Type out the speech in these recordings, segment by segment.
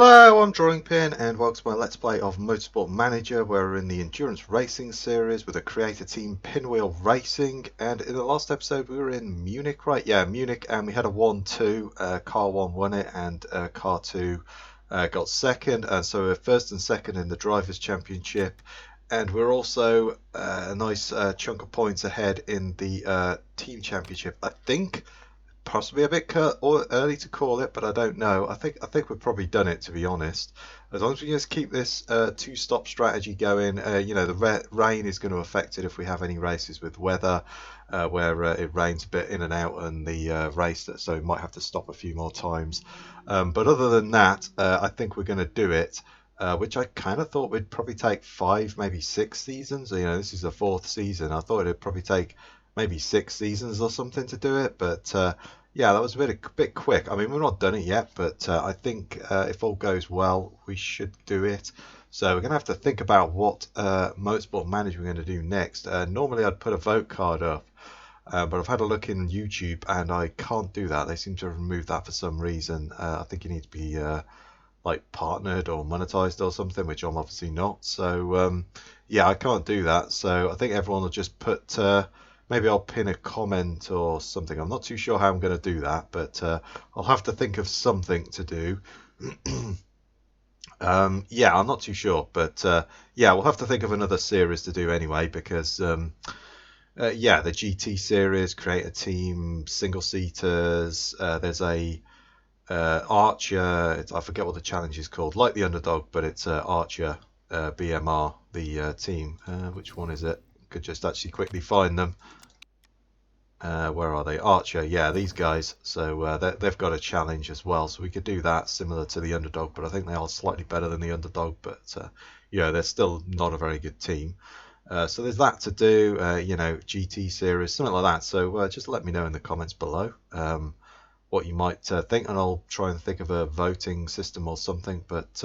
Hello, I'm Drawing Pin and welcome to my Let's Play of Motorsport Manager, where we're in the Endurance Racing series with a creator team Pinwheel Racing. And in the last episode we were in Munich, right? Yeah, Munich, and we had a 1-2. Car 1 won it and Car 2 got second. And so we're first and second in the Drivers' Championship. And we're also a nice chunk of points ahead in the Team Championship, I think. Possibly a bit early to call it, but I don't know. I think we've probably done it, to be honest. As long as we just keep this two-stop strategy going, you know, the rain is going to affect it if we have any races with weather where it rains a bit in and out and the race, so we might have to stop a few more times. But other than that, I think we're going to do it. Which I kind of thought would probably take 5, maybe 6 seasons. You know, this is the 4th season. I thought it'd probably take maybe 6 seasons or something to do it, but yeah, that was a bit quick. I mean, we've not done it yet, but I think if all goes well, we should do it. So we're going to have to think about what Motorsport Manager we're going to do next. Normally I'd put a vote card up, but I've had a look in YouTube and I can't do that. They seem to have removed that for some reason. I think you need to be like partnered or monetized or something, which I'm obviously not. So yeah, I can't do that. So I think everyone will just put... maybe I'll pin a comment or something. I'm not too sure how I'm going to do that, but I'll have to think of something to do. Yeah, I'm not too sure, but yeah, we'll have to think of another series to do anyway, because yeah, the GT series, create a team, single seaters. There's a Archer. I forget what the challenge is called, like the Underdog, but it's Archer BMR, the team. Which one is it? Could just actually quickly find them. Where are they? Archer, yeah, these guys. So they've got a challenge as well, so we could do that similar to the Underdog, but I think they are slightly better than the Underdog, but you know, they're still not a very good team. So there's that to do, you know, GT series, something like that. So just let me know in the comments below what you might think, and I'll try and think of a voting system or something, but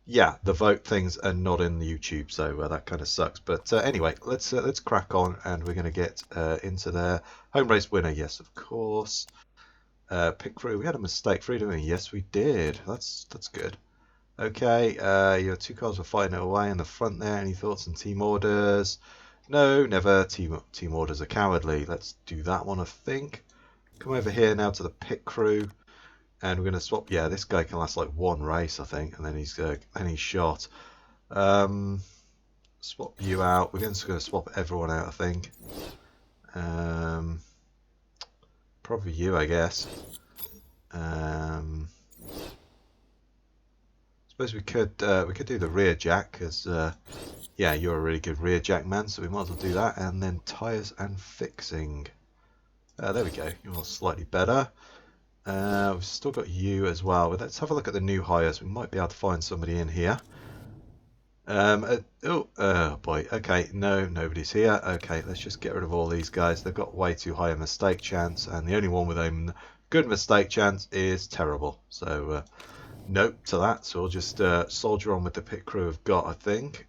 yeah, the vote things are not in the YouTube, so that kind of sucks. But anyway, let's crack on, and we're going to get into their home race winner. Yes, of course. Pit crew. We had a mistake free, didn't we? Yes, we did. That's good. Okay, your 2 cars were fighting it away in the front there. Any thoughts on team orders? No, never. Team orders are cowardly. Let's do that one, I think. Come over here now to the pit crew. And we're going to swap. Yeah, this guy can last like 1 race, I think, and then he's shot. Swap you out. We're just going to swap everyone out, I think. Probably you, I guess. Suppose we could do the rear jack, because yeah, you're a really good rear jack man, so we might as well do that. And then tyres and fixing. There we go. You're slightly better. We've still got you as well. But let's have a look at the new hires. We might be able to find somebody in here. Oh boy. Okay, no, nobody's here. Okay, let's just get rid of all these guys. They've got way too high a mistake chance, and the only one with a good mistake chance is terrible. So nope to that. So we'll just soldier on with the pit crew we've got, I think.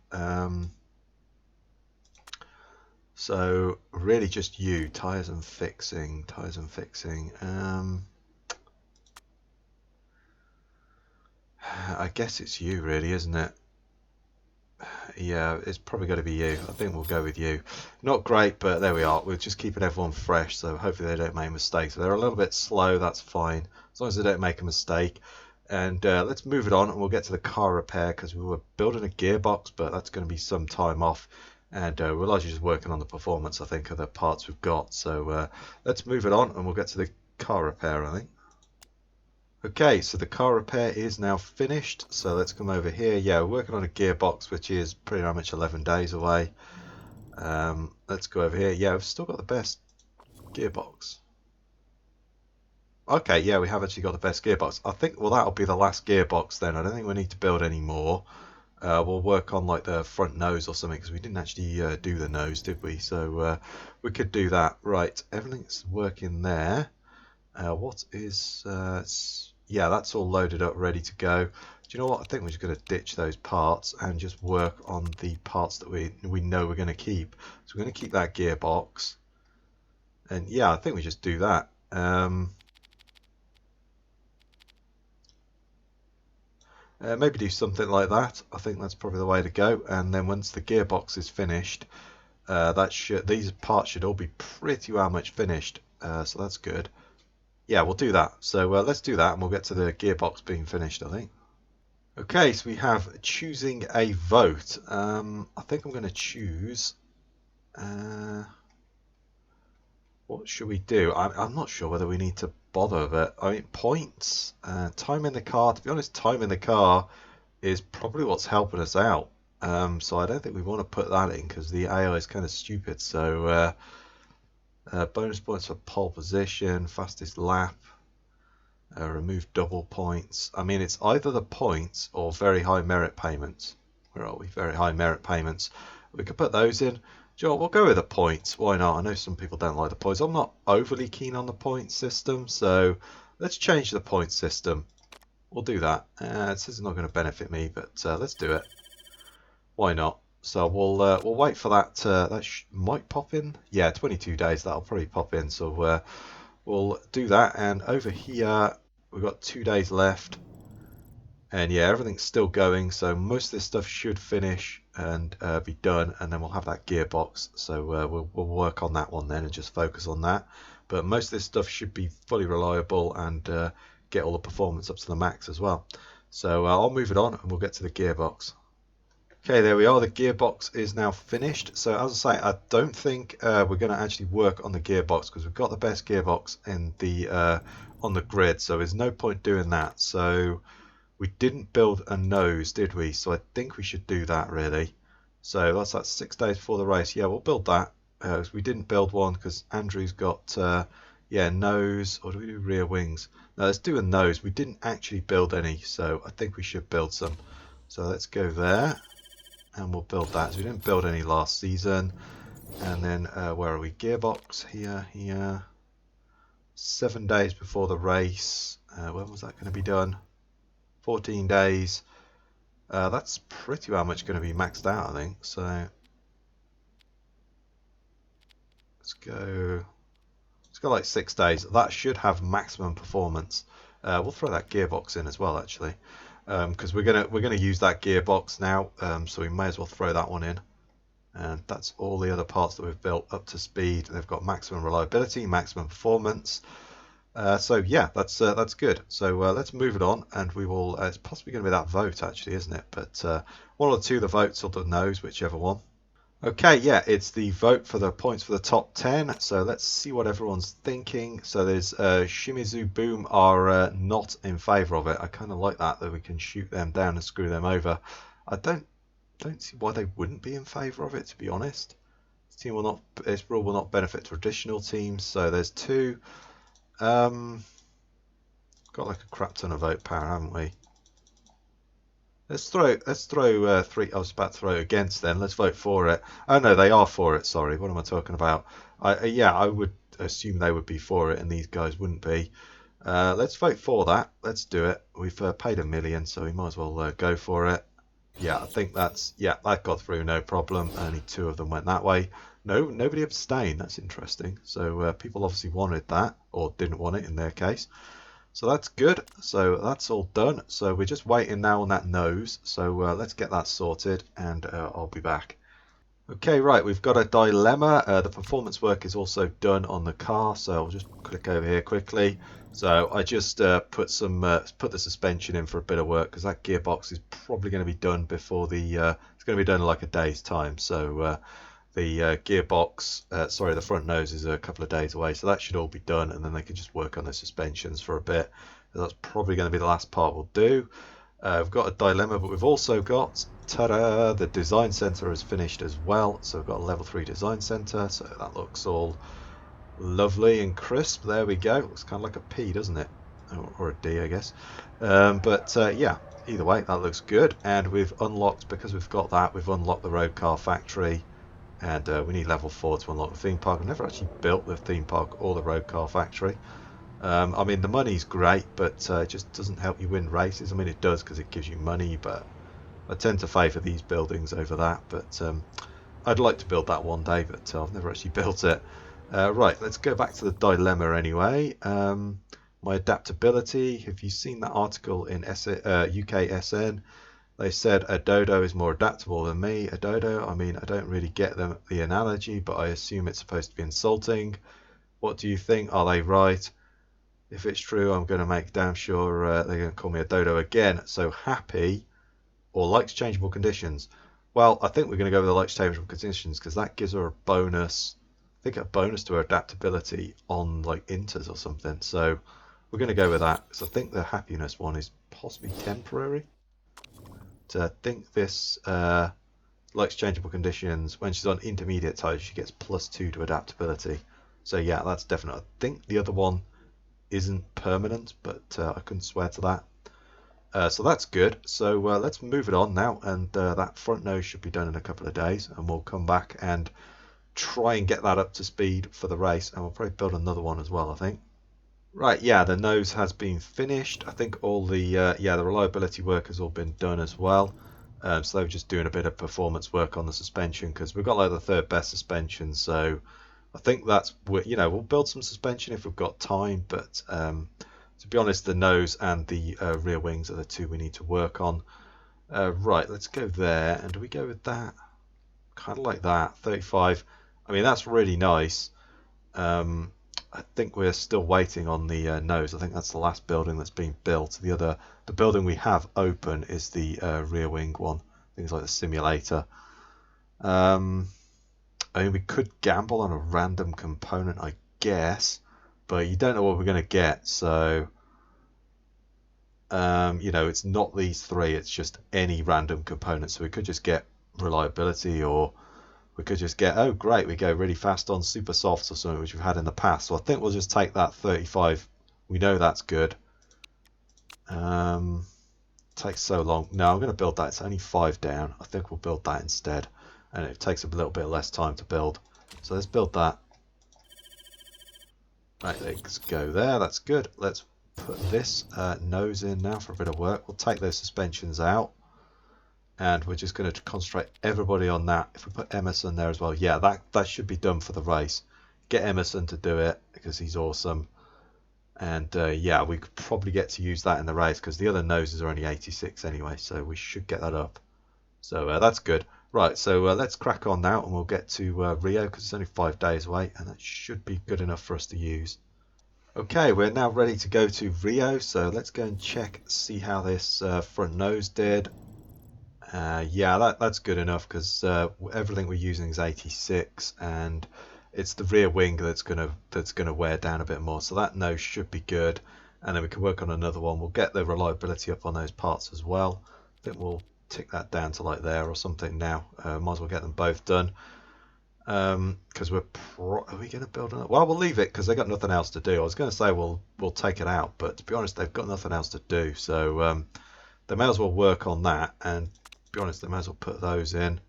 So really just you, tyres and fixing. I guess it's you, really, isn't it? Yeah, it's probably going to be you. I think we'll go with you. Not great, but there we are. We're just keeping everyone fresh, so hopefully they don't make mistakes. So they're a little bit slow, that's fine, as long as they don't make a mistake. And let's move it on, and we'll get to the car repair, because we were building a gearbox, but that's going to be some time off. And we're largely just working on the performance, I think, of the parts we've got. So let's move it on, and we'll get to the car repair, I think. Okay, so the car repair is now finished, so let's come over here. Yeah, we're working on a gearbox, which is pretty much 11 days away. Let's go over here. Yeah, we've still got the best gearbox. Okay, yeah, we have actually got the best gearbox. I think, well, that'll be the last gearbox then. I don't think we need to build any more. We'll work on like the front nose or something, because we didn't actually do the nose, did we? So we could do that. Right, everything's working there. What is... yeah, that's all loaded up, ready to go. Do you know what? I think we're just going to ditch those parts and just work on the parts that we know we're going to keep. So we're going to keep that gearbox. And yeah, I think we just do that. Maybe do something like that. I think that's probably the way to go. And then once the gearbox is finished, these parts should all be pretty well much finished. So that's good. Yeah, we'll do that. So let's do that, and we'll get to the gearbox being finished, I think. Okay, so we have choosing a vote. I think I'm going to choose. What should we do? I'm not sure whether we need to bother with it. I mean, points, time in the car. To be honest, time in the car is probably what's helping us out. So I don't think we want to put that in because the AI is kind of stupid. So bonus points for pole position, fastest lap, remove double points. I mean, it's either the points or very high merit payments. Where are we? Very high merit payments. We could put those in. Joel, we'll go with the points. Why not? I know some people don't like the points. I'm not overly keen on the point system, so let's change the point system. We'll do that. It says it's not going to benefit me, but let's do it. Why not? So we'll wait for that. That might pop in. Yeah, 22 days. That'll probably pop in. So we'll do that. And over here, we've got 2 days left. And yeah, everything's still going, so most of this stuff should finish and be done, and then we'll have that gearbox. So we'll work on that one then and just focus on that. But most of this stuff should be fully reliable and get all the performance up to the max as well. So I'll move it on and we'll get to the gearbox. Okay, there we are. The gearbox is now finished. So as I say, I don't think we're going to actually work on the gearbox because we've got the best gearbox in the on the grid. So there's no point doing that. So we didn't build a nose, did we? So I think we should do that, really. So that's 6 days before the race. Yeah, we'll build that. We didn't build one because Andrew's got, yeah, nose. Or do we do rear wings? No, let's do a nose. We didn't actually build any, so I think we should build some. So let's go there, and we'll build that. So we didn't build any last season. And then, where are we? Gearbox, here. 7 days before the race. When was that going to be done? 14 days. That's pretty well much going to be maxed out, I think. So let's go like 6 days. That should have maximum performance. We'll throw that gearbox in as well, actually, because we're gonna use that gearbox now. So we may as well throw that one in. And that's all the other parts that we've built up to speed. They've got maximum reliability, maximum performance. So yeah, that's good. So let's move it on, and we will. It's possibly going to be that vote, actually, isn't it? But one or two of the votes or the no's, whichever one. Okay, yeah, it's the vote for the points for the top 10. So let's see what everyone's thinking. So there's Shimizu Boom are not in favour of it. I kind of like that we can shoot them down and screw them over. I don't see why they wouldn't be in favour of it, to be honest. This rule will not benefit traditional teams. So there's 2. Got like a crap ton of vote power, haven't we? Let's throw 3. I was about to throw against then. Let's vote for it. Oh no, they are for it. Sorry, what am I talking about? Yeah, I would assume they would be for it, and these guys wouldn't be. Let's vote for that. Let's do it. We've paid $1 million, so we might as well go for it. Yeah, I think that got through, no problem. Only 2 of them went that way. No, nobody abstained. That's interesting. So people obviously wanted that, or didn't want it in their case. So that's good. So that's all done. So we're just waiting now on that nose. So let's get that sorted, and I'll be back. Okay, right, we've got a dilemma. The performance work is also done on the car, so I'll just click over here quickly. So I just put the suspension in for a bit of work because that gearbox is probably going to be done before the it's going to be done in like a day's time. So the gearbox, the front nose is a couple of days away, so that should all be done, and then they can just work on the suspensions for a bit. That's probably going to be the last part we'll do. We've got a dilemma, but we've also got, ta-da, the design center is finished as well. So we've got a level 3 design center, so that looks all lovely and crisp. There we go. Looks kind of like a P, doesn't it? Or a D, I guess. Yeah, either way, that looks good. And we've unlocked, because we've got that, we've unlocked the road car factory. And we need level 4 to unlock the theme park. I've never actually built the theme park or the road car factory. I mean, the money's great, but it just doesn't help you win races. I mean, it does because it gives you money, but I tend to favour these buildings over that. But I'd like to build that one day, but I've never actually built it. Right, let's go back to the dilemma anyway. My adaptability, have you seen that article in UKSN? They said a dodo is more adaptable than me. A dodo, I mean, I don't really get the analogy, but I assume it's supposed to be insulting. What do you think? Are they right? If it's true, I'm going to make damn sure they're going to call me a dodo again. So happy or likes changeable conditions? Well, I think we're going to go with the likes changeable conditions because that gives her a bonus. I think a bonus to her adaptability on like inters or something. So we're going to go with that because I think the happiness one is possibly temporary. So I think this likes changeable conditions. When she's on intermediate types, she gets +2 to adaptability. So yeah, that's definite. I think the other one isn't permanent, but I couldn't swear to that. So that's good. So let's move it on now, and that front nose should be done in a couple of days, and we'll come back and try and get that up to speed for the race, and we'll probably build another one as well, I think. Right, yeah, the nose has been finished. I think all the the reliability work has all been done as well. So they were just doing a bit of performance work on the suspension because we've got like the third best suspension. So I think that's, we'll build some suspension if we've got time. But to be honest, the nose and the rear wings are the two we need to work on. Right, let's go there. And do we go with that? Kind of like that, 35. I mean, that's really nice. I think we're still waiting on the nose. I think that's the last building that's being built. The building we have open is the rear wing one. Things like the simulator. I mean, we could gamble on a random component, I guess, but you don't know what we're going to get. So, it's not these three. It's just any random component. So we could just get reliability, or we could just get, oh great, we go really fast on super softs or something, which we've had in the past. So I think we'll just take that 35. We know that's good. Takes so long. No, I'm going to build that. It's only 5 down. I think we'll build that instead. And it takes a little bit less time to build. So let's build that. Right, let's go there. That's good. Let's put this nose in now for a bit of work. We'll take those suspensions out. And we're just going to concentrate everybody on that. If we put Emerson there as well, yeah, that should be done for the race. Get Emerson to do it because he's awesome. And yeah, we could probably get to use that in the race because the other noses are only 86 anyway, so we should get that up. So that's good. Right, so let's crack on now and we'll get to Rio because it's only 5 days away and that should be good enough for us to use. Okay, we're now ready to go to Rio, so let's go and check, see how this front nose did. Yeah, that's good enough because everything we're using is 86, and it's the rear wing that's gonna wear down a bit more. So that nose should be good, and then we can work on another one. We'll get the reliability up on those parts as well. I think we'll tick that down to like there or something now. Might as well get them both done because are we gonna build another? Well, we'll leave it because they got nothing else to do. I was gonna say we'll take it out, but to be honest, they've got nothing else to do. So they may as well work on that, and be honest, they might as well put those in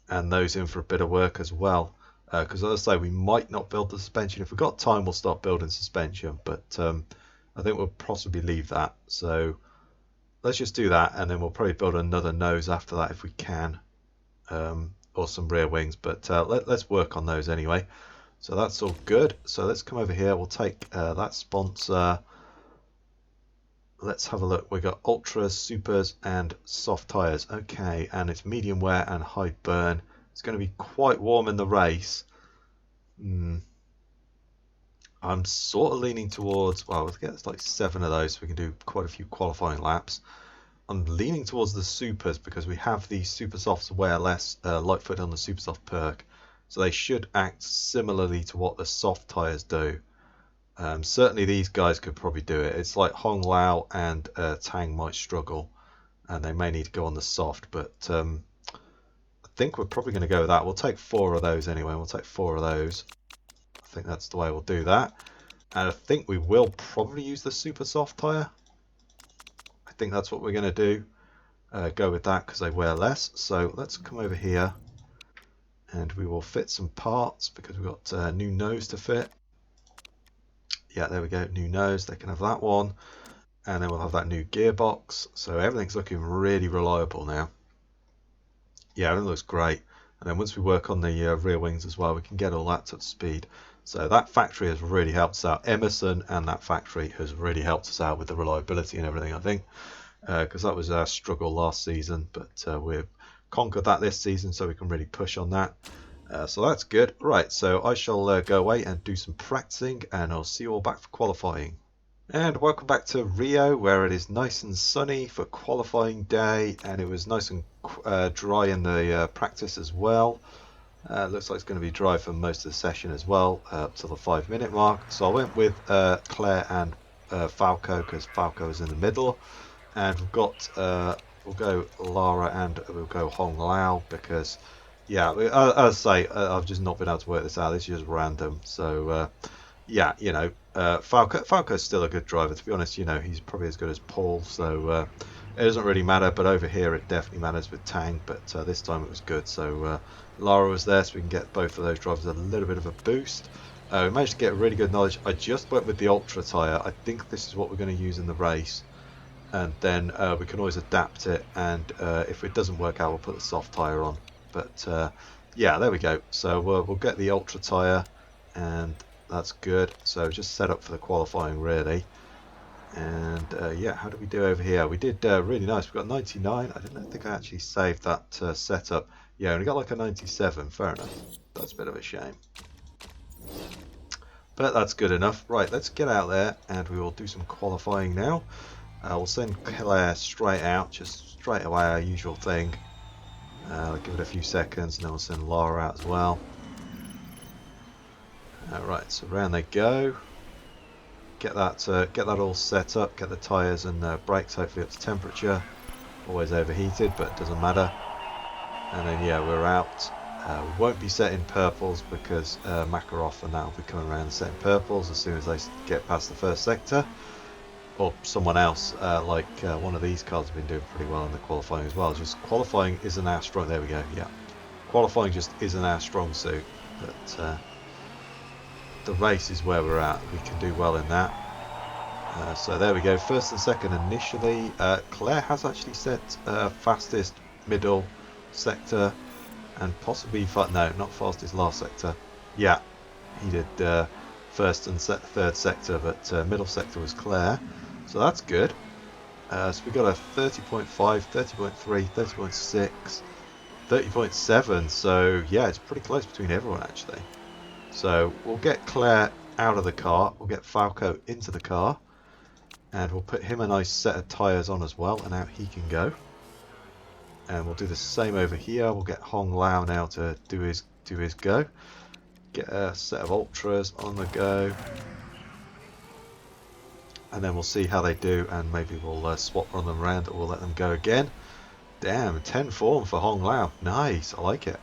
and those in for a bit of work as well, because as I say, we might not build the suspension. If we've got time, we'll start building suspension, but I think we'll possibly leave that. So let's just do that, and then we'll probably build another nose after that if we can, or some rear wings, but let's work on those anyway. So that's all good. So let's come over here, we'll take that sponsor. Let's have a look. We've got ultras, supers, and soft tires. Okay, and it's medium wear and high burn. It's going to be quite warm in the race. I'm sort of leaning towards, well, we'll get like 7 of those so we can do quite a few qualifying laps. I'm leaning towards the supers because we have the super softs wear less lightfoot on the super soft perk. So they should act similarly to what the soft tires do. Certainly these guys could probably do it. It's like Hong Lao and Tang might struggle, and they may need to go on the soft, but I think we're probably going to go with that. We'll take 4 of those anyway. We'll take 4 of those. I think that's the way we'll do that. And I think we will probably use the super soft tire. I think that's what we're going to do. Go with that because they wear less. So let's come over here and we will fit some parts because we've got a new nose to fit. Yeah, there we go, new nose, they can have that one. And then we'll have that new gearbox. So everything's looking really reliable now. Yeah, everything looks great. And then once we work on the rear wings as well, we can get all that to speed. So that factory has really helped us out. Emerson and that factory has really helped us out with the reliability and everything, I think, because that was our struggle last season, but we've conquered that this season, so we can really push on that. So that's good. Right, so I shall go away and do some practicing, and I'll see you all back for qualifying. And welcome back to Rio, where it is nice and sunny for qualifying day, and it was nice and dry in the practice as well. Looks like it's going to be dry for most of the session as well, up to the 5-minute mark. So I went with Claire and Falco, because Falco is in the middle, and we've got we'll go Lara and we'll go Hong Lao, because yeah, as I say, I've just not been able to work this out. This is just random. So yeah, you know, Falco's still a good driver, to be honest. You know, he's probably as good as Paul, so it doesn't really matter. But over here, it definitely matters with Tang. But this time it was good. So Lara was there, so we can get both of those drivers a little bit of a boost. We managed to get really good knowledge. I just went with the Ultra tyre. I think this is what we're going to use in the race, and then we can always adapt it. And if it doesn't work out, we'll put the soft tyre on. But yeah, there we go. So we'll get the Ultra tyre, and that's good. So just set up for the qualifying, really. And yeah, how did we do over here? We did really nice. We got 99. I didn't think I actually saved that setup. Yeah, we got like a 97. Fair enough. That's a bit of a shame, but that's good enough. Right, let's get out there and we will do some qualifying now. We'll send Claire straight out, just straight away, our usual thing. Give it a few seconds, and then we'll send Lara out as well. Right, so round they go. Get that all set up. Get the tyres and brakes hopefully up to temperature. Always overheated, but it doesn't matter. And then yeah, we're out. We won't be setting purples because Makarov and that will be coming around and setting purples as soon as they get past the first sector. Or someone else, like one of these cars have been doing pretty well in the qualifying as well. Just qualifying isn't our strong. There we go. Yeah, qualifying just isn't our strong suit, but the race is where we're at. We can do well in that. So there we go. First and second initially. Claire has actually set fastest middle sector, and possibly no, not fastest last sector. Yeah, he did first and third sector, but middle sector was Claire. So that's good. So we got a 30.5, 30.3, 30.6, 30.7. So yeah, it's pretty close between everyone actually. So we'll get Claire out of the car. We'll get Falco into the car, and we'll put him a nice set of tyres on as well, and out he can go. And we'll do the same over here. We'll get Hong Lao now to do his go. Get a set of ultras on the go, and then we'll see how they do, and maybe we'll swap run them around, or we'll let them go again. Damn, 10 form for Hong Lao. Nice, I like it.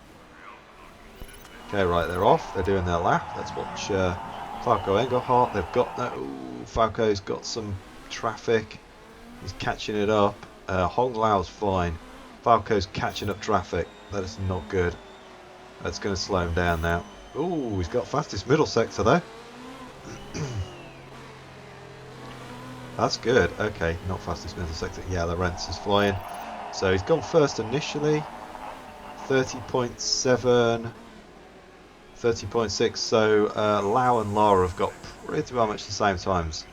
Okay, right, they're off. They're doing their lap. Let's watch Falco Engelhardt. They've got that. Ooh, Falco's got some traffic. He's catching it up. Hong Lao's fine. Falco's catching up traffic. That is not good. That's going to slow him down now. Ooh, he's got fastest middle sector though. That's good. Okay, not fastest middle sector. Yeah, the Rents is flying. So he's gone first initially. 30.7, 30.6. So Lau and Lara have got pretty much the same times.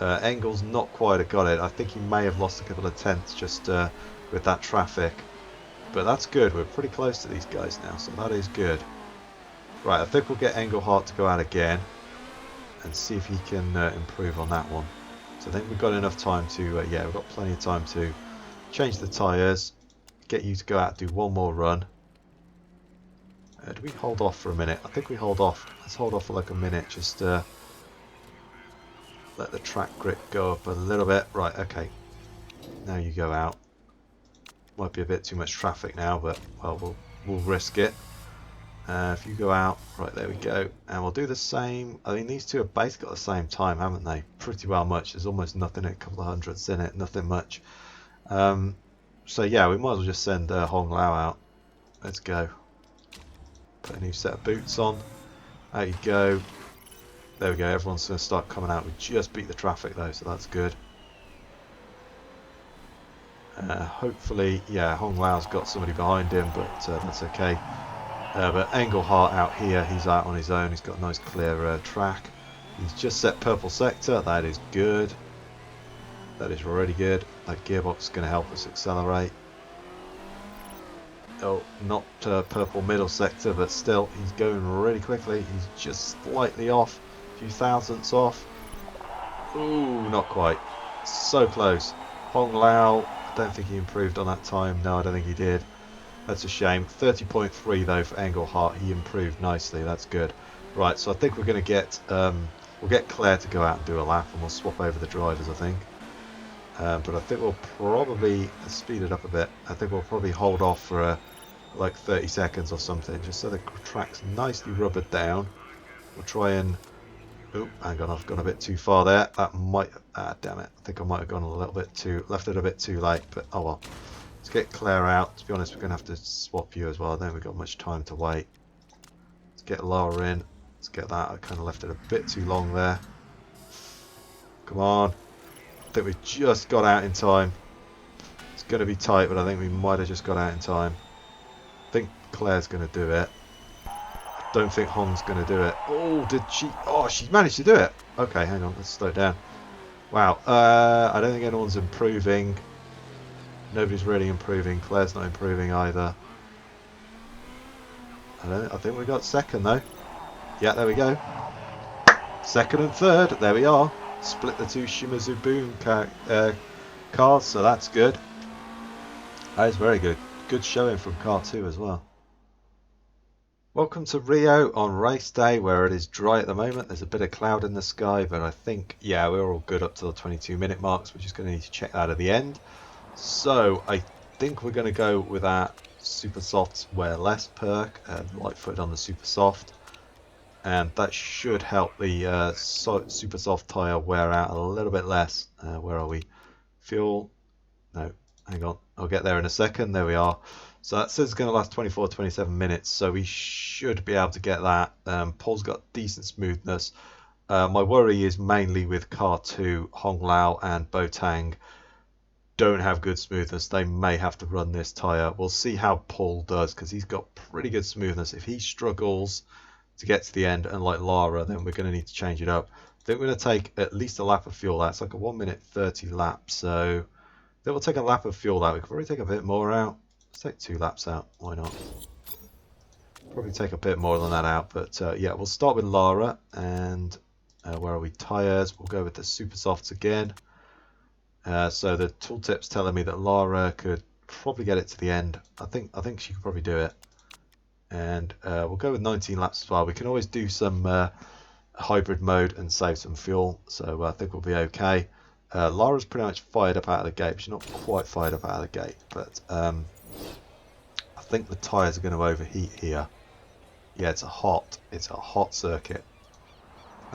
Engel's not quite got it. I think he may have lost a couple of tenths just with that traffic. But that's good. We're pretty close to these guys now, so that is good. Right, I think we'll get Engelhardt to go out again and see if he can improve on that one. So I think we've got enough time to, yeah, we've got plenty of time to change the tyres, get you to go out and do one more run. Do we hold off for a minute? I think we hold off. Let's hold off for like a minute, just let the track grip go up a little bit. Right, okay. Now you go out. Might be a bit too much traffic now, but well, we'll risk it. If you go out, right, there we go, and we'll do the same. I mean, these two have basically got the same time, haven't they? Pretty well much. There's almost nothing, a couple of hundredths in it, nothing much. So yeah, we might as well just send Hong Lao out. Let's go. Put a new set of boots on. Out you go. There we go. Everyone's going to start coming out. We just beat the traffic though, so that's good. Hopefully, yeah, Hong Lao's got somebody behind him, but that's okay. But Engelhart out here, he's out on his own. He's got a nice clear track. He's just set purple sector. That is good. That is really good. That gearbox is going to help us accelerate. Oh, not purple middle sector, but still, he's going really quickly. He's just slightly off, a few thousandths off. Ooh, not quite. So close. Hong Lao, I don't think he improved on that time. No, I don't think he did. That's a shame. 30.3 though for Engelhart. He improved nicely. That's good. Right, so I think we're going to get we'll get Claire to go out and do a lap, and we'll swap over the drivers, I think. But I think we'll probably speed it up a bit. I think we'll probably hold off for like 30 seconds or something, just so the track's nicely rubbered down. We'll try and... Oh, hang on, I've gone a bit too far there. That might... Ah, damn it. I think I might have gone a little bit too... left it a bit too late, but oh well. Let's get Claire out. To be honest, we're going to have to swap you as well. I don't think we've got much time to wait. Let's get Laura in. Let's get that. I kind of left it a bit too long there. Come on. I think we just got out in time. It's going to be tight, but I think we might have just got out in time. I think Claire's going to do it. I don't think Hong's going to do it. Oh, did she? Oh, she managed to do it. Okay, hang on. Let's slow it down. Wow. I don't think anyone's improving. Nobody's really improving. Claire's not improving either. I think we got second though. Yeah, there we go. Second and third. There we are. Split the two Shimizu Boom cars, so that's good. That is very good. Good showing from car 2 as well. Welcome to Rio on race day, where it is dry at the moment. There's a bit of cloud in the sky, but I think, yeah, we're all good up to the 22-minute marks. We're just going to need to check that at the end. So I think we're going to go with our super softs wear less perk, light foot on the super soft, and that should help the super soft tyre wear out a little bit less. Where are we? Fuel? No, hang on, I'll get there in a second. There we are. So that says it's going to last 24-27 minutes, so we should be able to get that. Paul's got decent smoothness. My worry is mainly with car 2, Hong Lao and Botang don't have good smoothness. They may have to run this tyre. We'll see how Paul does, because he's got pretty good smoothness. If he struggles to get to the end, unlike Lara, then we're going to need to change it up. I think we're going to take at least a lap of fuel. That's like a 1 minute 30 lap, so then we'll take a lap of fuel out. We could probably take a bit more out. Let's take 2 laps out. Why not? Probably take a bit more than that out, but yeah, we'll start with Lara, and where are we? Tyres. We'll go with the super softs again. So the tooltip's telling me that Lara could probably get it to the end. I think she could probably do it. And we'll go with 19 laps as well. We can always do some hybrid mode and save some fuel, so I think we'll be okay. Lara's pretty much fired up out of the gate. She's not quite fired up out of the gate, but I think the tyres are going to overheat here. Yeah, it's a hot circuit.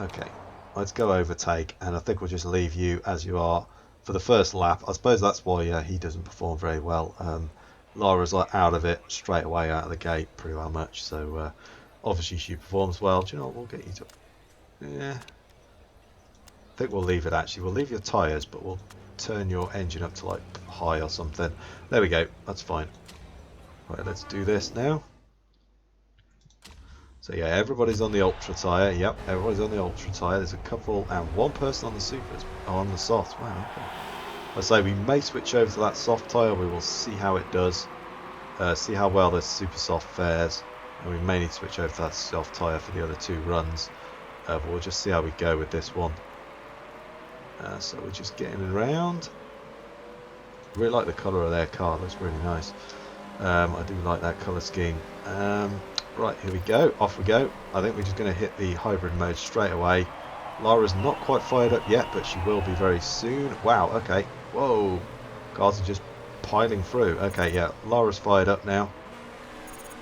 Okay, let's go overtake, and I think we'll just leave you as you are for the first lap. I suppose that's why he doesn't perform very well. Lara's like out of it straight away out of the gate pretty well much, so obviously she performs well. Do you know what, we'll get you to... Yeah, I think we'll leave it actually. We'll leave your tyres, but we'll turn your engine up to like high or something. There we go, that's fine. Right, let's do this now. So yeah, everybody's on the ultra tyre. Yep, everybody's on the ultra tyre. There's a couple and one person on the supers, on the soft. Wow, okay. I say we may switch over to that soft tyre. We will see how it does. See how well this super soft fares. And we may need to switch over to that soft tyre for the other 2 runs. But we'll just see how we go with this one. So we're just getting around. I really like the colour of their car. It looks really nice. I do like that colour scheme. Right, here we go. Off we go. I think we're just going to hit the hybrid mode straight away. Lara's not quite fired up yet, but she will be very soon. Wow, okay. Whoa. Cars are just piling through. Okay, yeah. Lara's fired up now.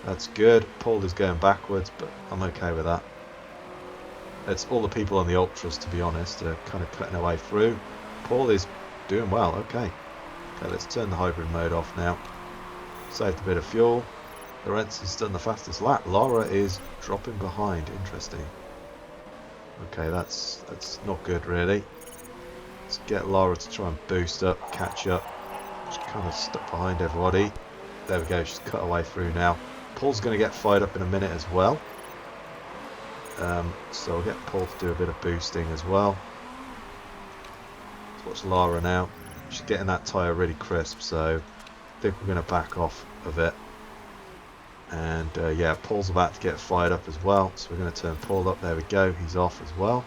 That's good. Paul is going backwards, but I'm okay with that. It's all the people on the ultras, to be honest, are kind of cutting away through. Paul is doing well. Okay. Okay, let's turn the hybrid mode off now. Saved a bit of fuel. Lorenz has done the fastest lap. Lara is dropping behind. Interesting. Okay, that's not good really. Let's get Lara to try and boost up, catch up. She's kind of stuck behind everybody. There we go, she's cut away through now. Paul's going to get fired up in a minute as well. So I'll get Paul to do a bit of boosting as well. Let's watch Lara now. She's getting that tyre really crisp, so I think we're going to back off of it. And yeah, Paul's about to get fired up as well, so we're going to turn Paul up. There we go, he's off as well.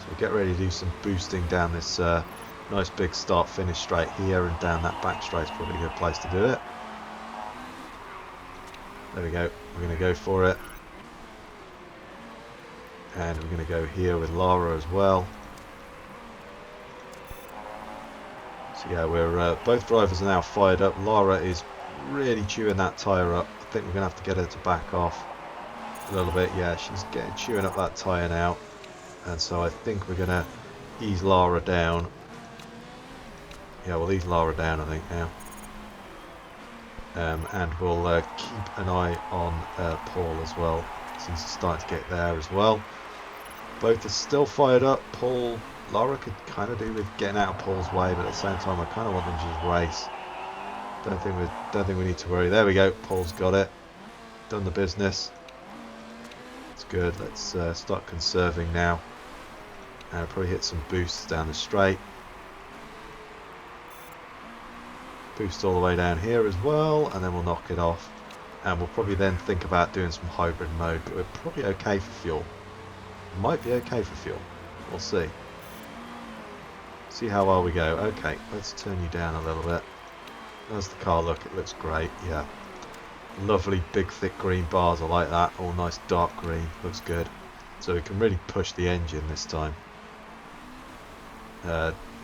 So we'll get ready to do some boosting down this nice big start finish straight here, and down that back straight is probably a good place to do it. There we go, we're going to go for it. And we're going to go here with Lara as well. So yeah, we're both drivers are now fired up. Lara is really chewing that tyre up. I think we're going to have to get her to back off a little bit. Yeah, she's chewing up that tyre now. And so I think we're going to ease Lara down. Yeah, we'll ease Lara down I think now. And we'll keep an eye on Paul as well. He's starting to get there as well. Both are still fired up. Lara could kind of do with getting out of Paul's way, but at the same time I kind of want them to just race. Don't think we need to worry. There we go. Paul's got it. Done the business. It's good. Let's start conserving now. And probably hit some boosts down the straight. Boost all the way down here as well, and then we'll knock it off. And we'll probably then think about doing some hybrid mode, but we're probably okay for fuel. Might be okay for fuel. We'll see. See how well we go. Okay, let's turn you down a little bit. There's the car look. It looks great. Yeah. Lovely big thick green bars. I like that. All nice dark green. Looks good. So we can really push the engine this time.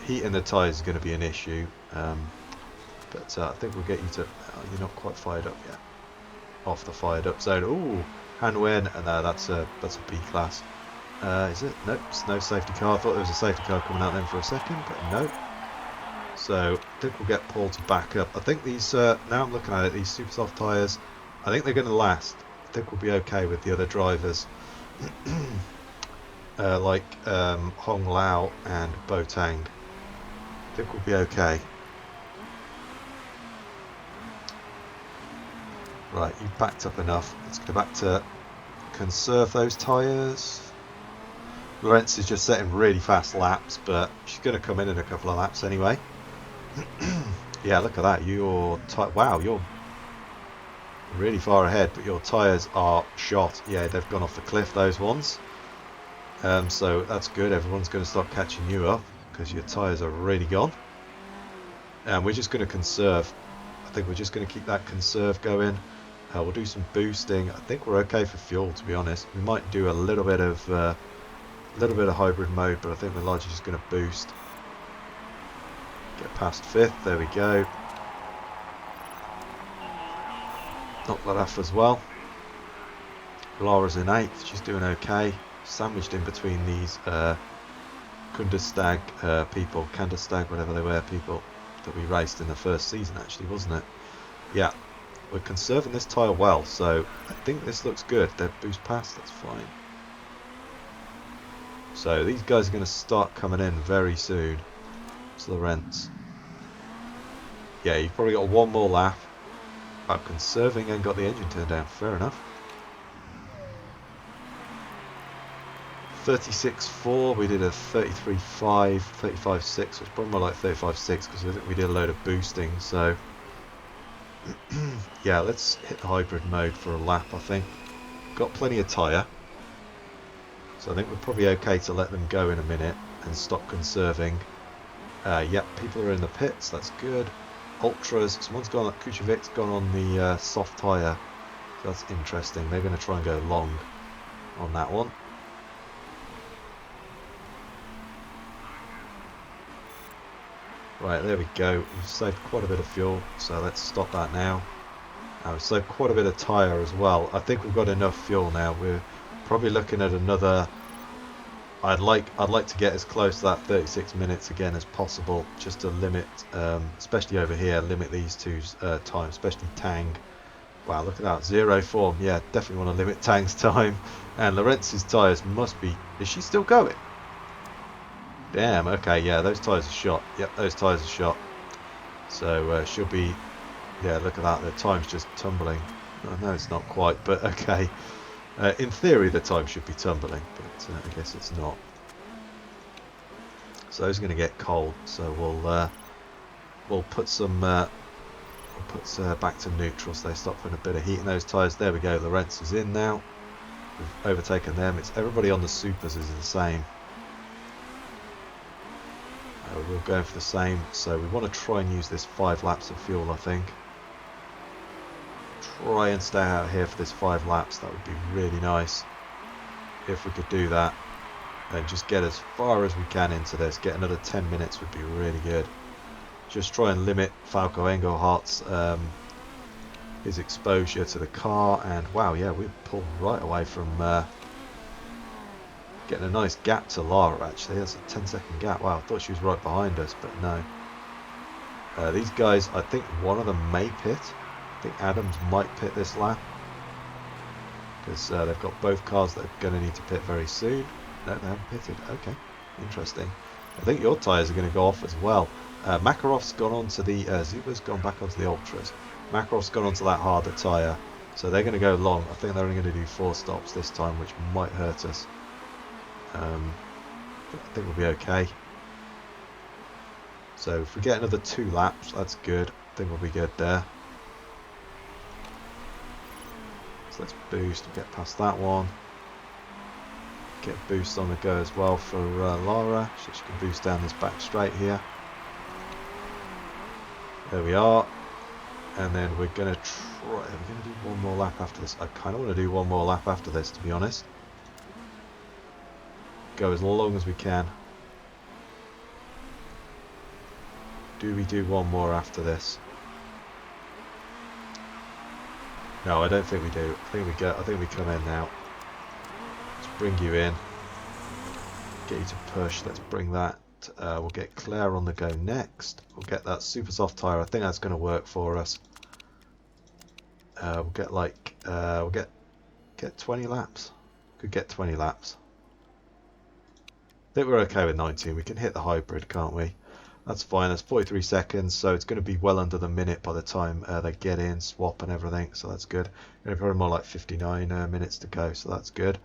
Heating the tyres is going to be an issue. But I think we'll get you to... you're not quite fired up yet. Off the fired up zone. Ooh, hand win. No, that's a B class. Is it? Nope, it's no safety car. I thought there was a safety car coming out then for a second, but no. So I think we'll get Paul to back up. I think these, now I'm looking at it, these super soft tyres, I think they're going to last. I think we'll be okay with the other drivers. Like Hong Lao and Bo Tang. I think we'll be okay. Right, you've backed up enough. Let's go back to conserve those tyres. Lorenz is just setting really fast laps, but she's going to come in a couple of laps anyway. Yeah, look at that. Wow, you're really far ahead, but your tyres are shot. Yeah, they've gone off the cliff, those ones. So that's good. Everyone's going to start catching you up because your tyres are really gone. And we're just going to conserve. I think we're just going to keep that conserve going. We'll do some boosting. I think we're okay for fuel, to be honest. We might do a little bit of hybrid mode, but I think we're largely just going to boost. Get past 5th. There we go. Knock that off as well. Lara's in 8th. She's doing okay. Sandwiched in between these Kundastag people, Kandastag, whatever they were, people that we raced in the first season, actually, wasn't it? Yeah. We're conserving this tyre well, so I think this looks good. They're boost past, that's fine. So these guys are going to start coming in very soon. It's Lorenz. Yeah, you've probably got one more lap. I'm conserving and got the engine turned down. Fair enough. 36.4, we did a 33.5, 35.6, which is probably more like 35.6 because I think we did a load of boosting, so... yeah, let's hit the hybrid mode for a lap, I think. Got plenty of tyre. So I think we're probably okay to let them go in a minute and stop conserving. Yep, people are in the pits, that's good. Ultras, someone's gone, Kuchevic's gone on the soft tyre. So that's interesting. They're going to try and go long on that one. Right, there we go. We've saved quite a bit of fuel, so let's stop that now. We've saved quite a bit of tyre as well. I think we've got enough fuel now. We're probably looking at another... I'd like to get as close to that 36 minutes again as possible, just to limit, especially over here, limit these two's time, especially Tang. Wow, look at that, 0 form. Yeah, definitely want to limit Tang's time. And Lorenz's tyres must be... Is she still going? Damn, okay, yeah, those tyres are shot. Yep, those tyres are shot. So she'll be Yeah, look at that, the time's just tumbling. Oh, no, it's not quite, but okay. In theory, the time should be tumbling, but I guess it's not. So those are going to get cold, so we'll put some back to neutral, so they stop putting a bit of heat in those tyres. There we go, Lawrence is in now. We've overtaken them. It's everybody on the supers is the same. We're going for the same, so we want to try and use this 5 laps of fuel, I think. Try and stay out here for this 5 laps, that would be really nice if we could do that, and just get as far as we can into this. Get another 10 minutes would be really good. Just try and limit Falco Engelhardt's his exposure to the car, and wow, yeah, we pulled right away from getting a nice gap to Lara. Actually, that's a 10-second gap. Wow, I thought she was right behind us, but no. These guys, I think one of them may pit. I think Adams might pit this lap, because they've got both cars that are going to need to pit very soon. No, they haven't pitted. Okay, interesting. I think your tyres are going to go off as well. Makarov's gone on to the Zuba's gone back onto the Ultras. Makarov's gone onto that harder tyre, so they're going to go long. I think they're only going to do 4 stops this time, which might hurt us. I think we'll be okay. So if we get another 2 laps, that's good. I think we'll be good there. So let's boost, we'll get past that one. Get a boost on the go as well for Lara, so she can boost down this back straight here. There we are. And then we're going to try, we're going to do one more lap after this. I kind of want to do one more lap after this, to be honest. Go as long as we can. Do we do one more after this? No, I don't think we do. I think we come in now. Let's bring you in. Get you to push. Let's bring that. We'll get Claire on the go next. We'll get that super soft tyre. I think that's going to work for us. We'll get like we'll get 20 laps. Could get 20 laps. I think we're okay with 19. We can hit the hybrid, can't we? That's fine. That's 43 seconds, so it's going to be well under the minute by the time they get in, swap and everything, so that's good. Probably more like 59 minutes to go, so that's good.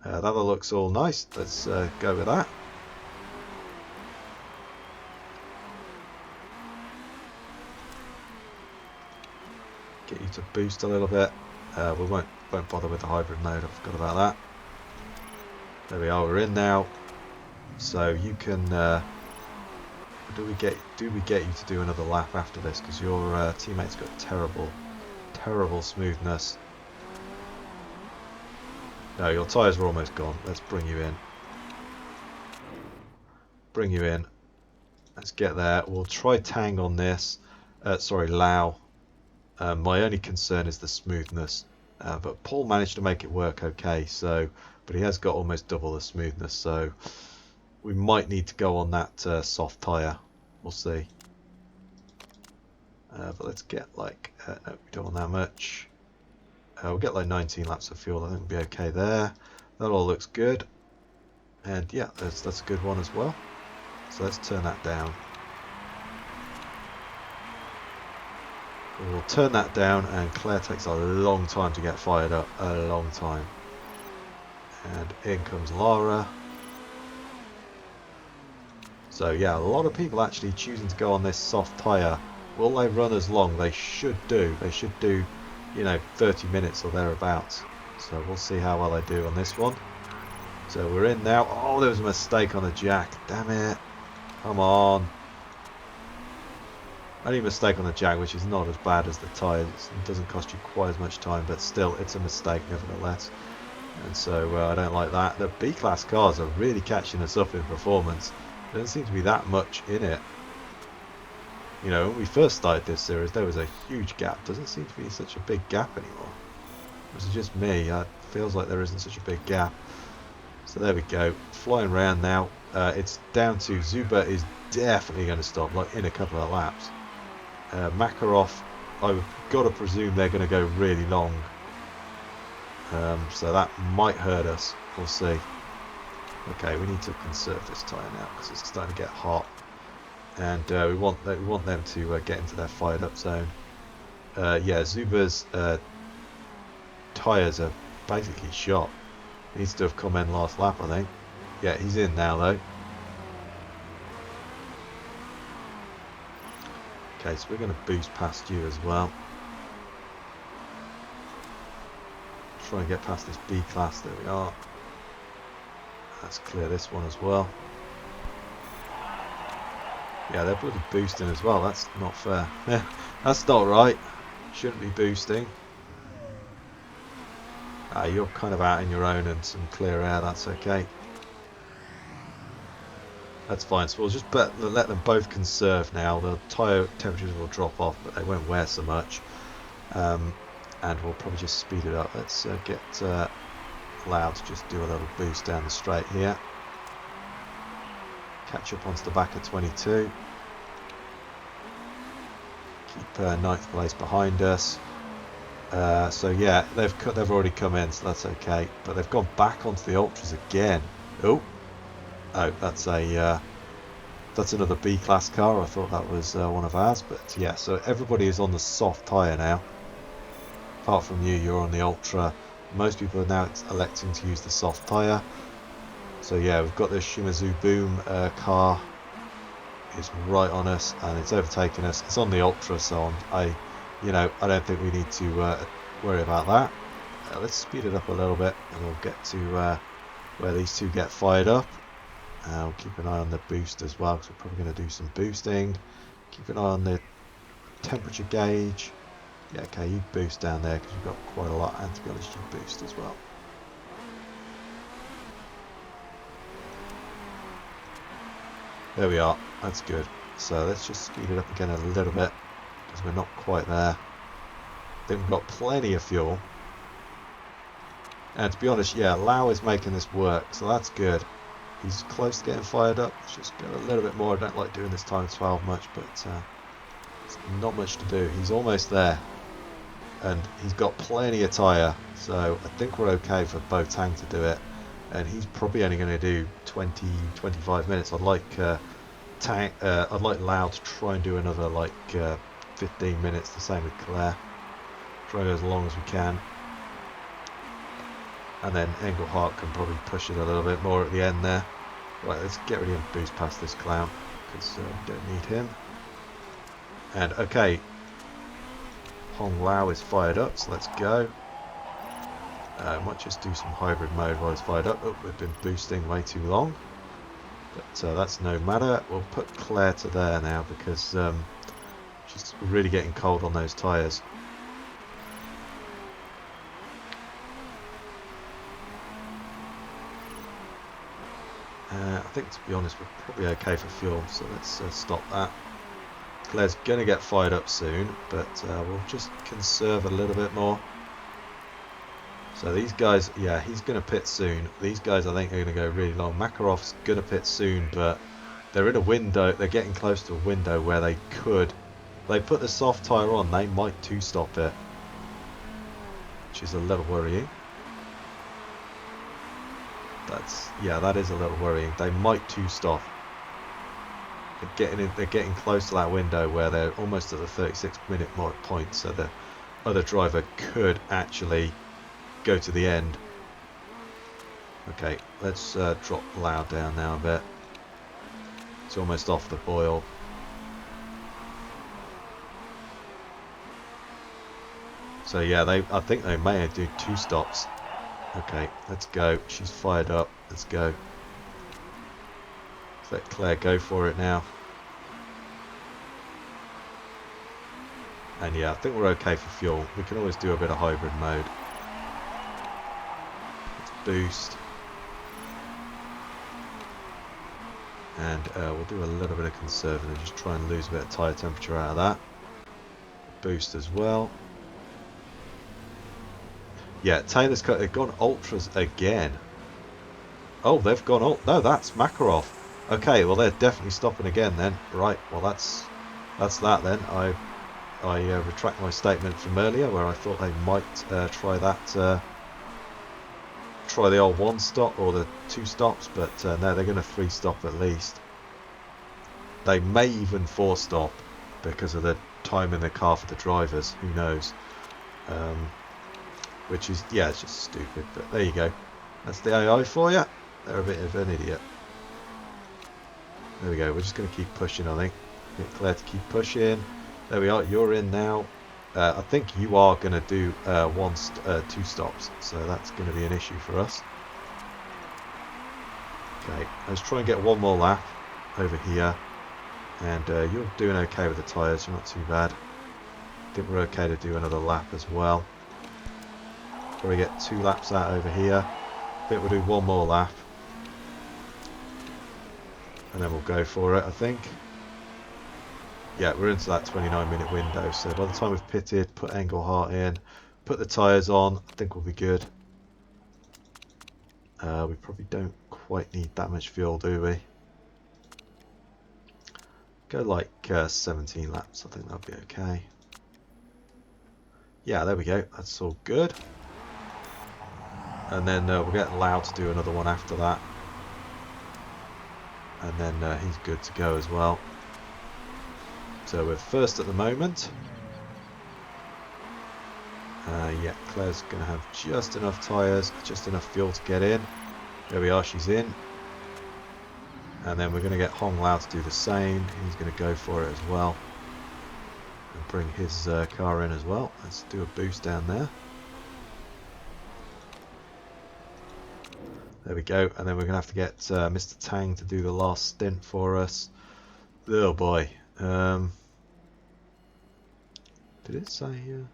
That all looks all nice. Let's go with that. Get you to boost a little bit. We won't bother with the hybrid mode. I forgot about that. There we are. We're in now. So you can. Do we get you to do another lap after this? Because your teammate's got terrible smoothness. No, your tyres are almost gone. Let's bring you in. Bring you in. Let's get there. We'll try Tang on this. Sorry, Lau. My only concern is the smoothness. But Paul managed to make it work okay. So, but he has got almost double the smoothness. So we might need to go on that soft tyre. We'll see. But let's get like no, we don't want that much. We'll get like 19 laps of fuel. I think we'll be okay there. That all looks good. And yeah, that's a good one as well. So let's turn that down. We'll turn that down, and Claire takes a long time to get fired up. A long time. And in comes Lara. So yeah, a lot of people actually choosing to go on this soft tyre. Will they run as long? They should do. They should do, you know, 30 minutes or thereabouts. So we'll see how well they do on this one. So we're in now. Oh, there was a mistake on the jack. Damn it. Come on. Only mistake on the jack, which is not as bad as the tyres. It doesn't cost you quite as much time, but still, it's a mistake nevertheless. And so I don't like that. The B-class cars are really catching us up in performance. There doesn't seem to be that much in it. You know, when we first started this series, there was a huge gap. Doesn't seem to be such a big gap anymore. This is just me. It feels like there isn't such a big gap. So there we go. Flying around now. It's down to Zuba is definitely going to stop, like in a couple of laps. Makarov, I've got to presume they're going to go really long. So that might hurt us. We'll see. Okay, we need to conserve this tyre now because it's starting to get hot, and we want them to get into their fired up zone. yeah, Zuba's tyres are basically shot. He needs to have come in last lap, I think. Yeah, he's in now though. Okay, so we're going to boost past you as well. Try and get past this B class. There we are. Let's clear this one as well. Yeah, they're bloody boosting as well. That's not fair. Yeah, that's not right. Shouldn't be boosting. You're kind of out in your own and some clear air. That's okay. That's fine. So we'll just let them both conserve now. The tyre temperatures will drop off, but they won't wear so much. And we'll probably just speed it up. Let's get Loud to just do a little boost down the straight here. Catch up onto the back of 22. Keep ninth place behind us. So yeah, they've already come in, so that's okay. But they've gone back onto the ultras again. Oh, that's another B class car. I thought that was one of ours, but yeah. So everybody is on the soft tyre now. Apart from you, you're on the ultra. Most people are now electing to use the soft tyre. So yeah, we've got this Shimizu Boom car. It's right on us and it's overtaken us. It's on the ultra, so I don't think we need to worry about that. Let's speed it up a little bit and we'll get to where these two get fired up. We'll keep an eye on the boost as well, because we're probably going to do some boosting. Keep an eye on the temperature gauge. Yeah, okay, you boost down there because you've got quite a lot, and to be honest, you boost as well. There we are, that's good. So let's just speed it up again a little bit, because we're not quite there. I think we've got plenty of fuel. And to be honest, yeah, Lau is making this work, so that's good. He's close to getting fired up. Let's just go a little bit more. I don't like doing this time 12 much, but it's not much to do. He's almost there. And he's got plenty of tyre, so I think we're okay for Boateng to do it. And he's probably only going to do 20-25 minutes. I'd like Lau to try and do another 15 minutes. The same with Claire. Try and go as long as we can. And then Engelhardt can probably push it a little bit more at the end there. Right, let's get ready and boost past this clown, because we don't need him. And okay, Hong Lao is fired up, so let's go. Might just do some hybrid mode while it's fired up. Oh, we've been boosting way too long, but that's no matter. We'll put Claire to there now, because she's really getting cold on those tyres. I think, to be honest, we're probably okay for fuel, so let's stop that. Claire's going to get fired up soon, but we'll just conserve a little bit more. So these guys, yeah, he's going to pit soon. These guys, I think, are going to go really long. Makarov's going to pit soon, but they're in a window. They're getting close to a window where they could. They put the soft tyre on, they might two-stop it, which is a little worrying. That is a little worrying. They might two-stop. They're getting close to that window where they're almost at the 36-minute mark point, so the other driver could actually go to the end. Okay, let's drop Loud down now a bit. It's almost off the boil. So yeah, I think they may do two stops. Okay, let's go. She's fired up. Let's go. Let's let Claire go for it now. And yeah, I think we're okay for fuel. We can always do a bit of hybrid mode. Let's boost. And we'll do a little bit of conserving and just try and lose a bit of tyre temperature out of that. Boost as well. Yeah, Taylor's cut. They've gone ultras again. Oh, they've gone ult. No, that's Makarov. Okay, well they're definitely stopping again then. Right. Well, that's that then. I retract my statement from earlier where I thought they might try that. Try the old one stop or the two stops, but no, they're going to three stop at least. They may even four stop because of the time in the car for the drivers. Who knows? Which is, yeah, it's just stupid. But there you go. That's the AI for you. They're a bit of an idiot. There we go. We're just going to keep pushing, I think. Get Claire to keep pushing. There we are. You're in now. I think you are going to do 2 stops. So that's going to be an issue for us. Okay. Let's try and get one more lap over here. And you're doing okay with the tyres. You're not too bad. I think we're okay to do another lap as well. Probably get 2 laps out over here. I think we'll do one more lap. And then we'll go for it, I think. Yeah, we're into that 29-minute window. So by the time we've pitted, put Engelhart in, put the tyres on, I think we'll be good. We probably don't quite need that much fuel, do we? Go like 17 laps, I think that'll be okay. Yeah, there we go. That's all good. And then we'll get Lau to do another one after that. And then he's good to go as well. So we're first at the moment. Yeah, Claire's going to have just enough tyres, just enough fuel to get in. There we are, she's in. And then we're going to get Hong Lao to do the same. He's going to go for it as well. And bring his car in as well. Let's do a boost down there. There we go. And then we're going to have to get Mr. Tang to do the last stint for us. Oh boy. Did it say here?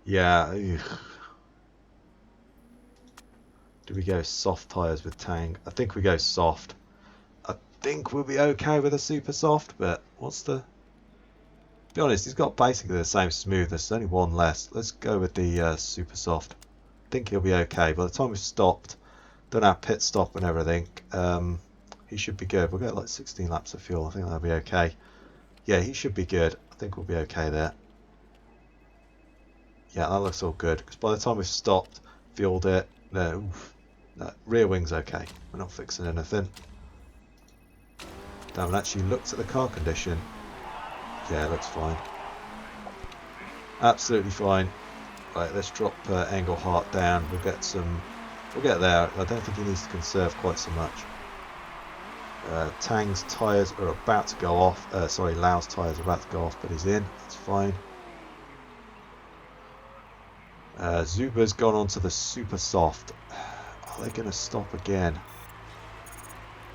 Yeah. Do we go soft tyres with Tang? I think we go soft. I think we'll be okay with a super soft, but what's the... To be honest, he's got basically the same smoothness. There's only one less. Let's go with the super soft. I think he'll be okay. By the time we've stopped, done our pit stop and everything, he should be good. We'll get like 16 laps of fuel. I think that'll be okay. Yeah, he should be good. I think we'll be okay there. Yeah, that looks all good. Because by the time we've stopped, fueled it, no, rear wing's okay. We're not fixing anything. Damn, actually looked at the car condition. Yeah, it looks fine. Absolutely fine. Right, let's drop Engelhart down. We'll get some. We'll get there. I don't think he needs to conserve quite so much. Tang's tyres are about to go off. Sorry, Lau's tyres are about to go off, but he's in. That's fine. Zuba's gone on to the super soft. Are they going to stop again?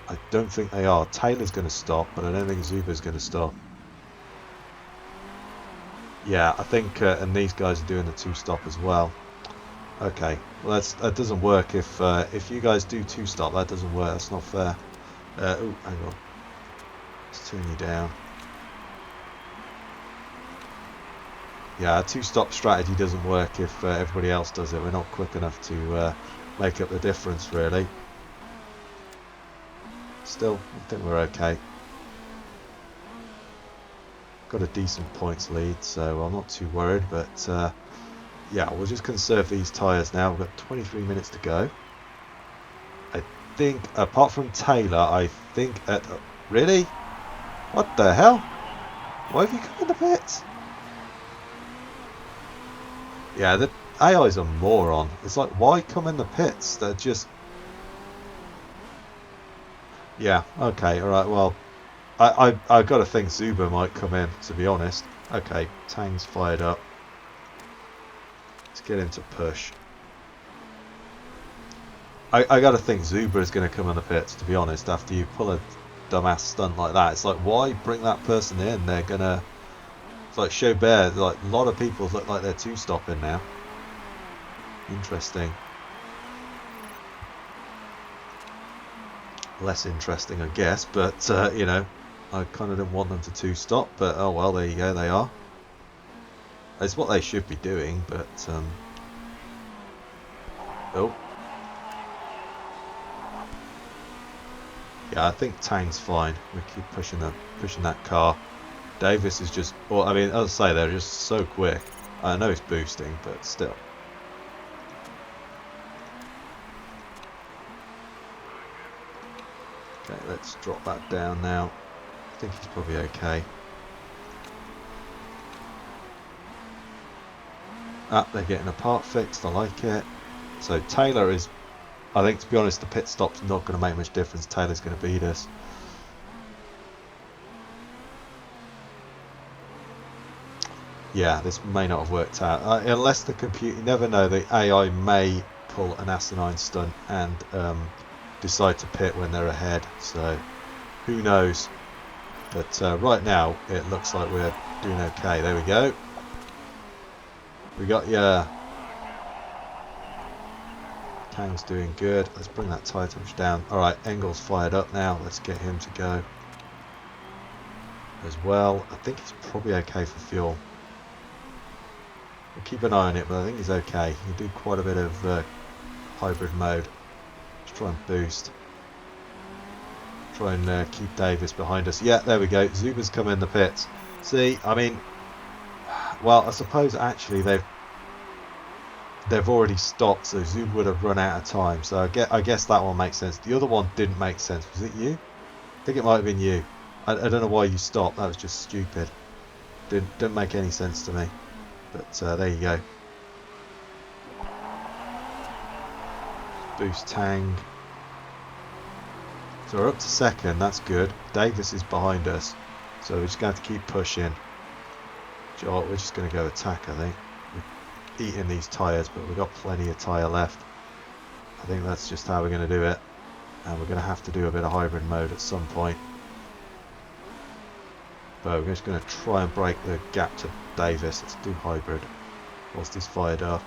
I don't think they are. Taylor's going to stop, but I don't think Zuba's going to stop. Yeah, I think, and these guys are doing the 2-stop as well. Okay, well that doesn't work. If you guys do 2-stop, that doesn't work. That's not fair. Oh, hang on. Let's turn you down. Yeah, a 2-stop strategy doesn't work if everybody else does it. We're not quick enough to make up the difference, really. Still, I think we're okay. Got a decent points lead, so I'm not too worried. But yeah, we'll just conserve these tyres now. We've got 23 minutes to go. I think, apart from Taylor, I think really? What the hell? Why have you come in the pits? Yeah, the AI's a moron. It's like, why come in the pits? They're just... Yeah, okay, alright, well, I got to think Zuba might come in, to be honest. Okay, Tang's fired up. Let's get him to push. I got to think Zuba is going to come in the pits, to be honest, after you pull a dumbass stunt like that. It's like, why bring that person in? They're going to... It's like Chaubert, like a lot of people look like they're 2-stopping now. Interesting. Less interesting, I guess, but you know, I kind of didn't want them to 2-stop, but oh well, there you go, they are. It's what they should be doing, but oh. Yeah, I think Tang's fine. We keep pushing that car. Davis is just, well, I mean, as I say, they're just so quick. I know it's boosting, but still. Okay, let's drop that down now. I think he's probably okay. Ah, they're getting a part fixed, I like it. So Taylor is, I think to be honest, the pit stop's not going to make much difference. Taylor's going to beat us. Yeah, this may not have worked out. Unless the computer, you never know, the AI may pull an asinine stunt and decide to pit when they're ahead. So, who knows? But right now, it looks like we're doing okay. There we go. We got, yeah. Tang's doing good. Let's bring that tyre temperature down. Alright, Engel's fired up now. Let's get him to go as well. I think he's probably okay for fuel. We'll keep an eye on it, but I think he's okay. He can do quite a bit of hybrid mode. Let's try and boost. Try and keep Davis behind us. Yeah, there we go. Zuba's come in the pits. See, I mean, well, I suppose actually they've already stopped, so Zuba would have run out of time. So I guess that one makes sense. The other one didn't make sense. Was it you? I think it might have been you. I don't know why you stopped. That was just stupid. Didn't make any sense to me. But there you go. Boost Tang. So we're up to second. That's good. Davis is behind us. So we're just going to have to keep pushing. We're just going to go attack, I think. We're eating these tyres, but we've got plenty of tyre left. I think that's just how we're going to do it. And we're going to have to do a bit of hybrid mode at some point. But we're just going to try and break the gap to Davis. Let's do hybrid whilst he's fired up.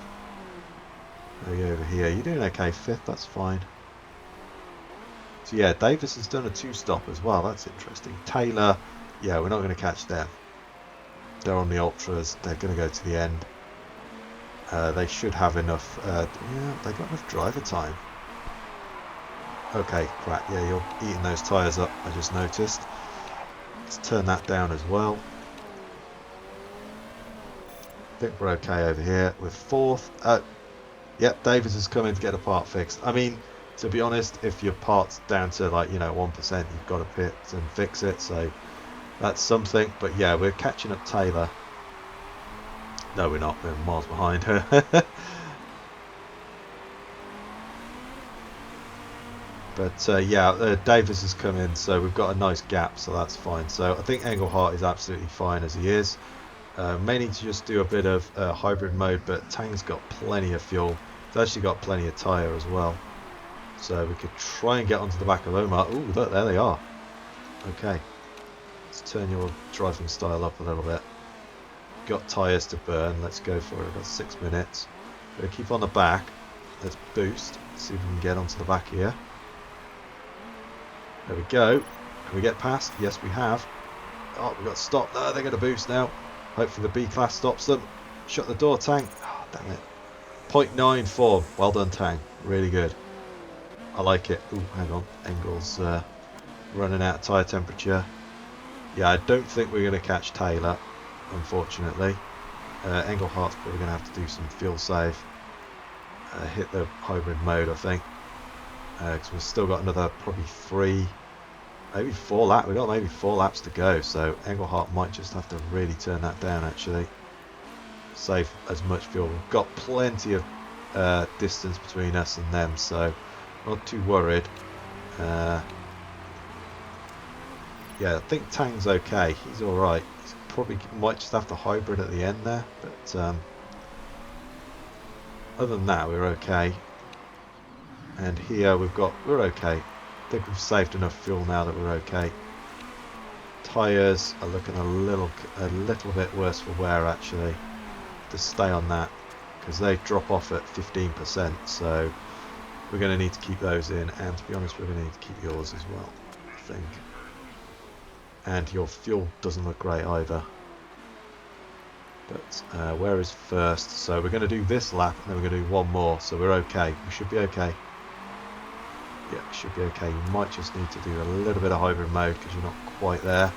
There you go over here. You're doing okay, fifth, that's fine. So yeah, Davis has done a two-stop as well. That's interesting. Taylor, yeah, we're not going to catch them. They're on the ultras. They're going to go to the end. They should have enough. Yeah, they got enough driver time. Okay, crap. Yeah, you're eating those tyres up. I just noticed. Let's turn that down as well. I think we're okay over here. We're fourth. Yep, Davis has come in to get a part fixed. I mean, to be honest, if your part's down to like, 1%, you've got to pit and fix it. So that's something. But yeah, we're catching up Taylor. No, we're not. We're miles behind her. But yeah, Davis has come in, so we've got a nice gap, so that's fine. So I think Engelhardt is absolutely fine as he is. May need to just do a bit of hybrid mode, but Tang's got plenty of fuel. He's actually got plenty of tyre as well. So we could try and get onto the back of Omar. Ooh, look, there they are. Okay. Let's turn your driving style up a little bit. Got tyres to burn. Let's go for it. We've got 6 minutes. We're going to keep on the back. Let's boost. See if we can get onto the back here. There we go. Can we get past? Yes, we have. Oh, we got stopped. No, they're going to boost now. Hopefully the B class stops them. Shut the door, Tang. Oh, damn it. 0.94. Well done, Tang. Really good. I like it. Ooh, hang on. Engel's running out of tyre temperature. Yeah, I don't think we're going to catch Taylor, unfortunately. Engelhardt's probably going to have to do some fuel save. Hit the hybrid mode, I think. Because we've still got another probably maybe 4 laps. We've got maybe 4 laps to go, so Engelhardt might just have to really turn that down, actually. Save as much fuel. We've got plenty of distance between us and them, so not too worried. Yeah, I think Tang's okay. He's alright. He's probably might just have to hybrid at the end there, but other than that, we're okay. And here we're okay. I think we've saved enough fuel now that we're okay. Tyres are looking a little bit worse for wear, actually. To stay on that, because they drop off at 15%, so we're going to need to keep those in, and to be honest, we're going to need to keep yours as well, I think. And your fuel doesn't look great either. But where is first? So we're going to do this lap, and then we're going to do one more, so we're okay. We should be okay. Yeah, it should be okay. You might just need to do a little bit of hybrid mode because you're not quite there.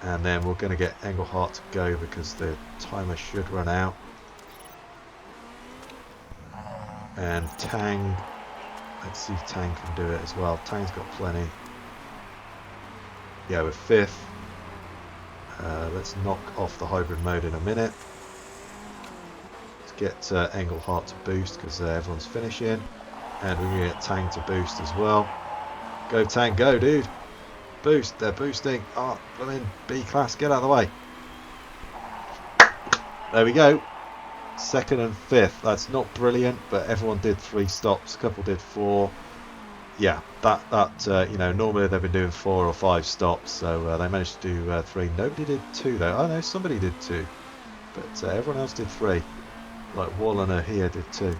And then we're going to get Engelhardt to go because the timer should run out. And Tang, let's see if Tang can do it as well. Tang's got plenty. yeah, we're 5th. Let's knock off the hybrid mode in a minute. Let's get Engelhardt to boost because everyone's finishing. And we're going to get Tang to boost as well. Go Tang, go dude. Boost, they're boosting. Oh, I'm in B class, get out of the way. There we go. 2nd and 5th. That's not brilliant, but everyone did 3 stops. A couple did 4. Yeah, that you know, normally they've been doing 4 or 5 stops, so they managed to do 3. Nobody did 2 though. Oh no, somebody did 2, but everyone else did 3. Like Wallander here did 2.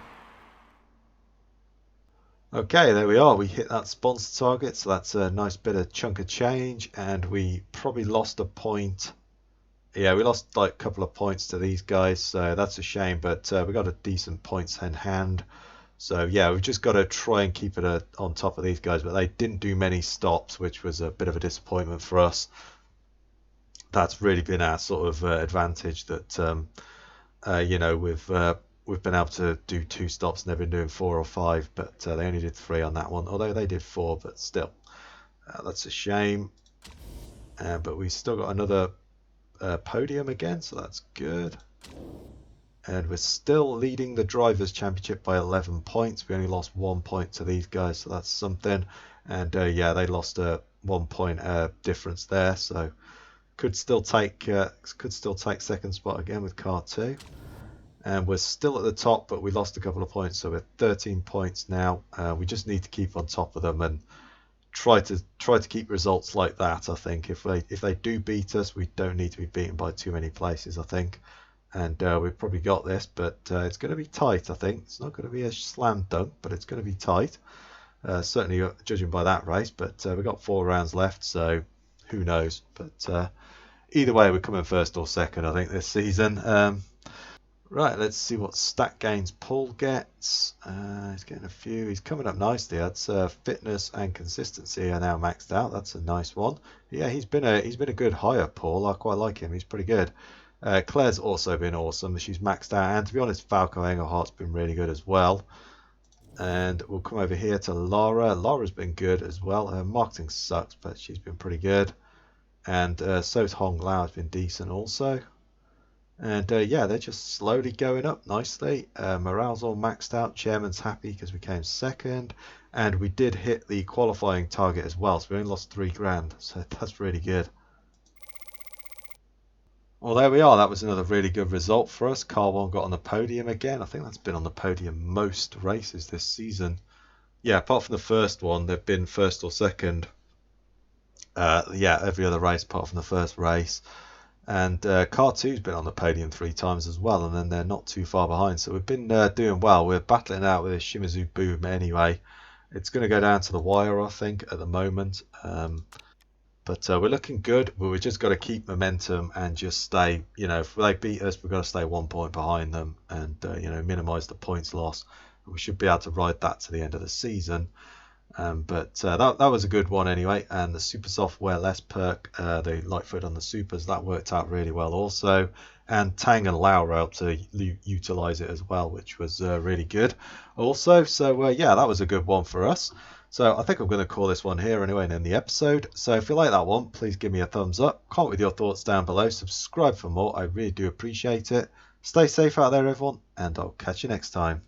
Okay, there we are. We hit that sponsor target, so that's a nice bit of chunk of change, and we probably lost a point. Yeah, we lost like a couple of points to these guys, so that's a shame, but we got a decent points in hand. So yeah, we've just got to try and keep it on top of these guys, but they didn't do many stops, which was a bit of a disappointment for us. That's really been our sort of advantage that you know, we've been able to do 2 stops and they've been doing 4 or 5, but they only did 3 on that one, although they did 4, but still, that's a shame. But we still got another podium again, so that's good. And we're still leading the Drivers' Championship by 11 points. We only lost 1 point to these guys, so that's something. And yeah, they lost a 1 point difference there, so could still take 2nd spot again with car 2. And we're still at the top, but we lost a couple of points, so we're 13 points now. We just need to keep on top of them and try to keep results like that. I think if they do beat us, we don't need to be beaten by too many places, I think. And we've probably got this, but it's going to be tight, I think. It's not going to be a slam dunk, but it's going to be tight. Certainly judging by that race, but we've got 4 rounds left, so who knows. But either way, we're coming 1st or 2nd, I think, this season. Right, let's see what stat gains Paul gets. He's getting a few. He's coming up nicely. That's fitness and consistency are now maxed out. That's a nice one. Yeah, he's been a good hire, Paul. I quite like him. He's pretty good. Claire's also been awesome. She's maxed out, and to be honest, Falco Engelhardt's been really good as well. And we'll come over here to Lara. Lara's been good as well. Her marketing sucks, but she's been pretty good. And so's Hong Lao has been decent also. And yeah, they're just slowly going up nicely. Morale's all maxed out. Chairman's happy because we came 2nd. And we did hit the qualifying target as well. So we only lost 3 grand. So that's really good. Well, there we are. That was another really good result for us. Car 1 got on the podium again. I think that's been on the podium most races this season. Yeah, apart from the first one, they've been 1st or 2nd. Yeah, every other race apart from the first race. And car 2's been on the podium 3 times as well, and then they're not too far behind. So we've been doing well. We're battling out with a Shimizu boom anyway. It's going to go down to the wire, I think, at the moment. But we're looking good, but we've just got to keep momentum and just stay, you know, if they beat us, we've got to stay 1 point behind them and, you know, minimise the points loss. We should be able to ride that to the end of the season. But that was a good one anyway. And the Super Software Less perk, the Lightfoot on the Supers, that worked out really well also. And Tang and Lau were able to utilise it as well, which was really good also. So yeah, that was a good one for us. So I think I'm going to call this one here anyway and end the episode. So if you like that one, please give me a thumbs up. Comment with your thoughts down below. Subscribe for more. I really do appreciate it. Stay safe out there, everyone, and I'll catch you next time.